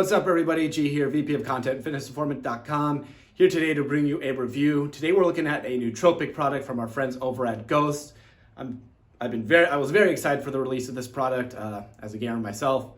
What's up everybody, G here, VP of Content, fitnessinformant.com, here today to bring you a review. Today we're looking at a nootropic product from our friends over at Ghost. I was very excited for the release of this product as a gamer myself.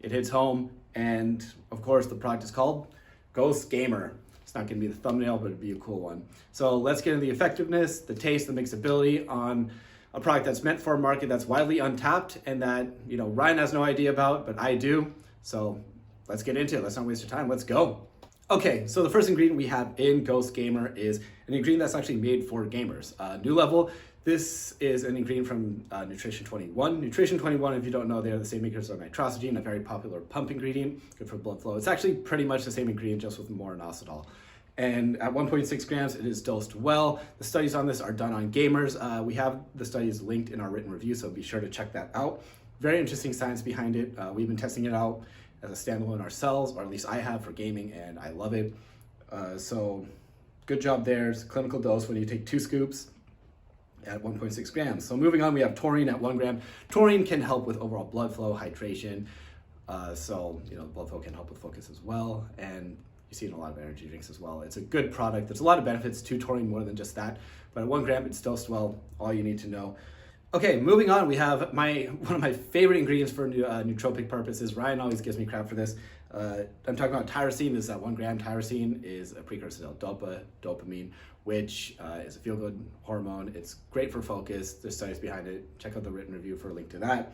It hits home, and of course the product is called Ghost Gamer. It's not going to be the thumbnail, but it'd be a cool one. So let's get into the effectiveness, the taste, the mixability on a product that's meant for a market that's widely untapped and that, you know, Ryan has no idea about, but I do. So let's get into it. Let's not waste your time. Let's go. Okay, so the first ingredient we have in Ghost Gamer is an ingredient that's actually made for gamers. NOOLVL. This is an ingredient from Nutrition 21. Nutrition 21, if you don't know, they're the same makers of nitrosine, a very popular pump ingredient, good for blood flow. It's actually pretty much the same ingredient, just with more inositol. And at 1.6 grams, it is dosed well. The studies on this are done on gamers. We have the studies linked in our written review, so be sure to check that out. Very interesting science behind it. We've been testing it out as a standalone ourselves, or at least I have for gaming, and I love it. So good job there. It's a clinical dose when you take 2 scoops at 1.6 grams. So moving on, we have taurine at 1 gram. Taurine can help with overall blood flow, hydration. So, you know, blood flow can help with focus as well. And you see it in a lot of energy drinks as well. It's a good product. There's a lot of benefits to taurine, more than just that. But at 1 gram, it's dosed well, all you need to know. Okay, moving on, we have one of my favorite ingredients for nootropic purposes. Ryan always gives me crap for this. I'm talking about tyrosine. This is at 1 gram. Tyrosine is a precursor to dopamine, which is a feel-good hormone. It's great for focus. There's studies behind it. Check out the written review for a link to that.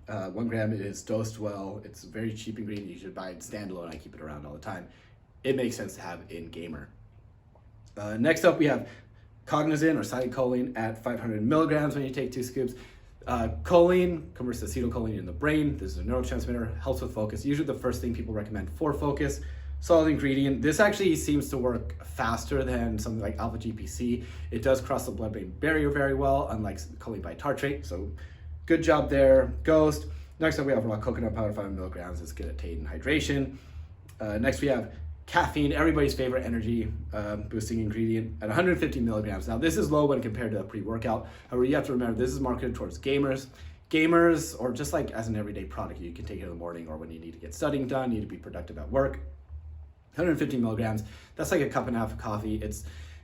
1 gram, it is dosed well. It's a very cheap ingredient. You should buy it standalone. I keep it around all the time. It makes sense to have in Gamer. Next up, we have cognizin or citicholine at 500 milligrams when you take 2 scoops. Choline converts to acetylcholine in the brain. This is a neurotransmitter, helps with focus. Usually the first thing people recommend for focus. Solid ingredient. This actually seems to work faster than something like alpha GPC. It does cross the blood-brain barrier very well, unlike choline bitartrate. So good job there, Ghost. Next up, we have raw coconut powder, 5 milligrams. It's good at taste and hydration. Next, we have caffeine, everybody's favorite energy boosting ingredient at 150 milligrams. Now this is low when compared to a pre-workout. However, you have to remember this is marketed towards gamers. Gamers, or just like as an everyday product, you can take it in the morning or when you need to get studying done, you need to be productive at work. 150 milligrams, that's like a cup and a half of coffee.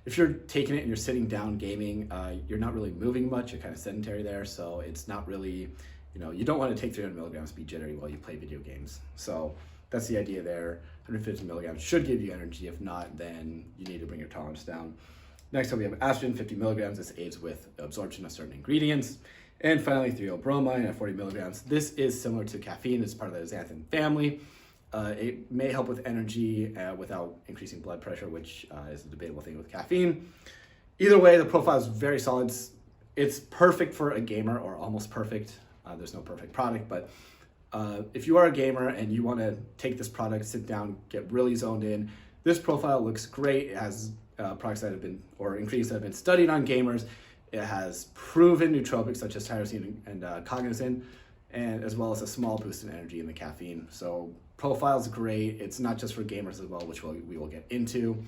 If you're taking it and you're sitting down gaming, you're not really moving much, you're kind of sedentary there, so it's not really, you know, you don't want to take 300 milligrams to be jittery while you play video games. So that's the idea there. 150 milligrams should give you energy. If not, then you need to bring your tolerance down. Next up, we have estrogen, 50 milligrams. This aids with absorption of certain ingredients. And finally, 3-O-bromine at 40 milligrams. This is similar to caffeine. It's part of the xanthan family. It may help with energy without increasing blood pressure, which is a debatable thing with caffeine. Either way, the profile is very solid. It's perfect for a gamer, or almost perfect. There's no perfect product, but if you are a gamer and you want to take this product, sit down, get really zoned in, this profile looks great. It has products that have been, or ingredients that have been studied on gamers. It has proven nootropics such as tyrosine and cognizin, and as well as a small boost in energy in the caffeine. So profile's great. It's not just for gamers as well, which we will get into.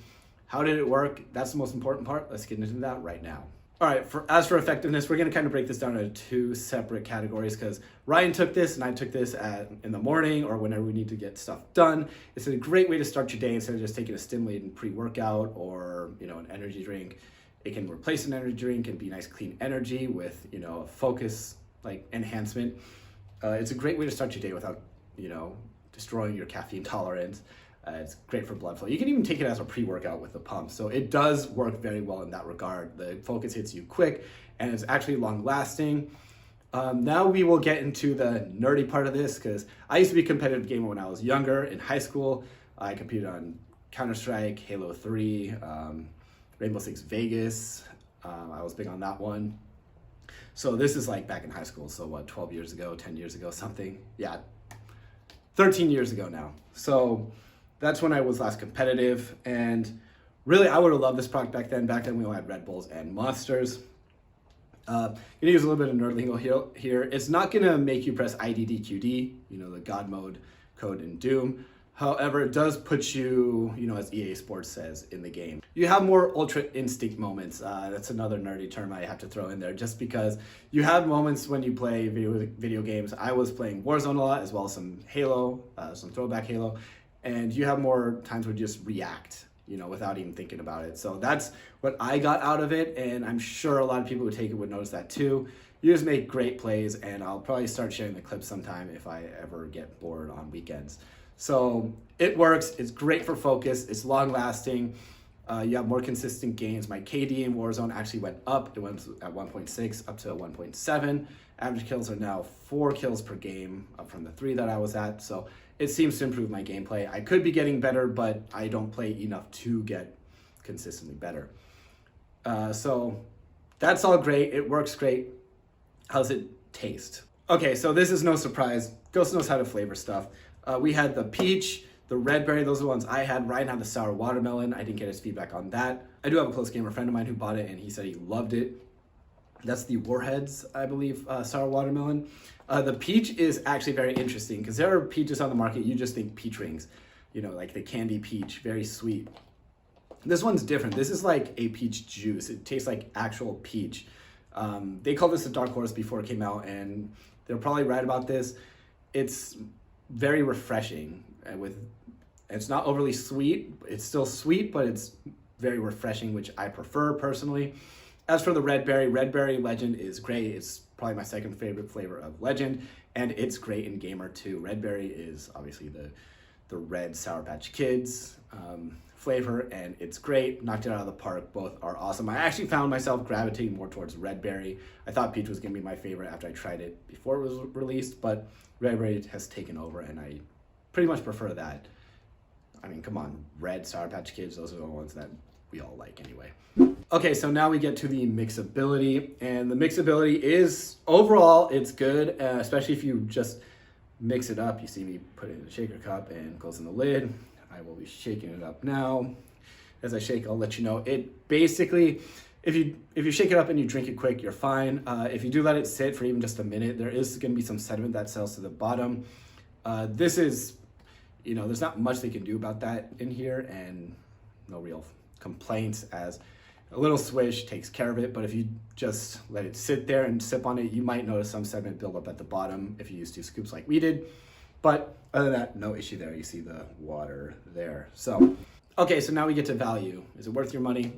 How did it work? That's the most important part. Let's get into that right now. All right, as for effectiveness, we're gonna kind of break this down into 2 separate categories, because Ryan took this and I took this in the morning or whenever we need to get stuff done. It's a great way to start your day instead of just taking a stimulating pre-workout or, you know, an energy drink. It can replace an energy drink and be nice clean energy with, you know, focus like enhancement. It's a great way to start your day without, you know, destroying your caffeine tolerance. It's great for blood flow. You can even take it as a pre-workout with the pump. So it does work very well in that regard. The focus hits you quick and it's actually long lasting. Now we will get into the nerdy part of this, because I used to be a competitive gamer when I was younger. In high school, I competed on Counter-Strike, Halo 3, Rainbow Six Vegas. I was big on that one. So this is like back in high school. So what, 12 years ago, 10 years ago, something? Yeah, 13 years ago now. So that's when I was last competitive, and really I would have loved this product back then. Back then we only had Red Bulls and Monsters. Gonna use a little bit of nerd lingo here. It's not gonna make you press IDDQD, you know, the God mode code in Doom. However, it does put you, you know, as EA Sports says, in the game. You have more ultra instinct moments. That's another nerdy term I have to throw in there, just because you have moments when you play video games. I was playing Warzone a lot, as well as some Halo, some throwback Halo, and you have more times where you just react, you know, without even thinking about it. So that's what I got out of it, and I'm sure a lot of people who take it would notice that too. You just make great plays, and I'll probably start sharing the clips sometime if I ever get bored on weekends. So it works. It's great for focus. It's long lasting. You have more consistent gains. My KD in Warzone actually went up. It went at 1.6 up to 1.7. Average kills are now 4 kills per game, up from the 3 that I was at. So it seems to improve my gameplay. I could be getting better, but I don't play enough to get consistently better. So that's all great. It works great. How's it taste? Okay, so this is no surprise. Ghost knows how to flavor stuff. We had the peach, the red berry, those are the ones I had. Ryan had the sour watermelon. I didn't get his feedback on that. I do have a close gamer friend of mine who bought it, and he said he loved it. That's the Warheads, I believe, sour watermelon. The peach is actually very interesting because there are peaches on the market. You just think peach rings, you know, like the candy peach, very sweet. This one's different. This is like a peach juice. It tastes like actual peach. They called this a dark horse before it came out, and they're probably right about this. It's very refreshing. It's not overly sweet. It's still sweet, but it's very refreshing, which I prefer personally. As for the red berry Legend is great. It's probably my second favorite flavor of Legend, and it's great in Gamer too. Red berry is obviously the red Sour Patch Kids flavor, and it's great. Knocked it out of the park. Both are awesome. I actually found myself gravitating more towards red berry. I thought peach was gonna be my favorite after I tried it before it was released, but red berry has taken over, and I pretty much prefer that. I mean, come on, red Sour Patch Kids, those are the ones that we all like anyway. Okay, so now we get to the mixability, and the mixability is, overall, it's good, especially if you just mix it up. You see me put it in a shaker cup and closing the lid. I will be shaking it up now. As I shake, I'll let you know. It basically, if you shake it up and you drink it quick, you're fine. If you do let it sit for even just a minute, there is gonna be some sediment that settles to the bottom. This is, you know, there's not much they can do about that in here, and no real complaints, as a little swish takes care of it. But if you just let it sit there and sip on it, you might notice some sediment build up at the bottom if you use 2 scoops like we did. But other than that, no issue there. You see the water there. So, okay, so now we get to value. Is it worth your money?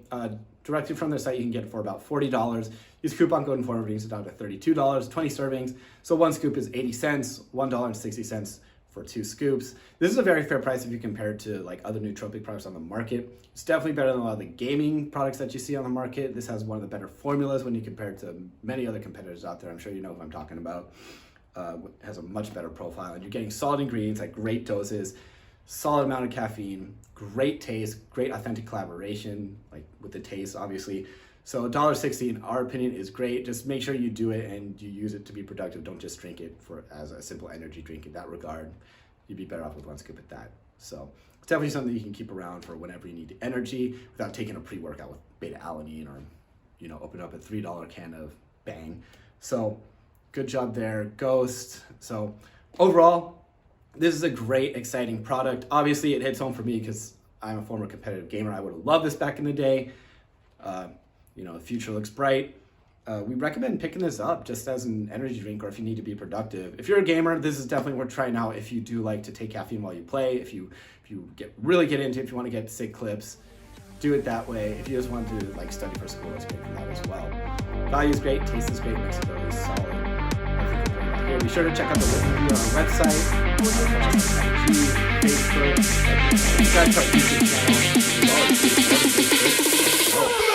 Directly from their site, you can get it for about $40. Use coupon code INFORMED, brings it down to $32, 20 servings. So 1 scoop is 80 cents, $1.60 for 2 scoops. This is a very fair price if you compare it to like other nootropic products on the market. It's definitely better than a lot of the gaming products that you see on the market. This has one of the better formulas when you compare it to many other competitors out there. I'm sure you know what I'm talking about. Has a much better profile, and you're getting solid ingredients at great doses, solid amount of caffeine, great taste, great authentic collaboration, like with the taste, obviously. So $1.60 in our opinion is great. Just make sure you do it and you use it to be productive. Don't just drink it as a simple energy drink in that regard. You'd be better off with 1 scoop at that. So it's definitely something you can keep around for whenever you need energy without taking a pre-workout with beta-alanine, or, you know, open up a $3 can of Bang. So good job there, Ghost. So overall, this is a great, exciting product. Obviously, it hits home for me because I'm a former competitive gamer. I would have loved this back in the day. You know, the future looks bright. We recommend picking this up just as an energy drink, or if you need to be productive. If you're a gamer, this is definitely worth trying out. If you do like to take caffeine while you play, if you really get into it, if you want to get sick clips, do it that way. If you just want to like study for school, it's great for that as well. Value is great, taste is great, mixability is solid. I think we're right here. Be sure to check out the link review on our website, Facebook, subscribe to our YouTube channel.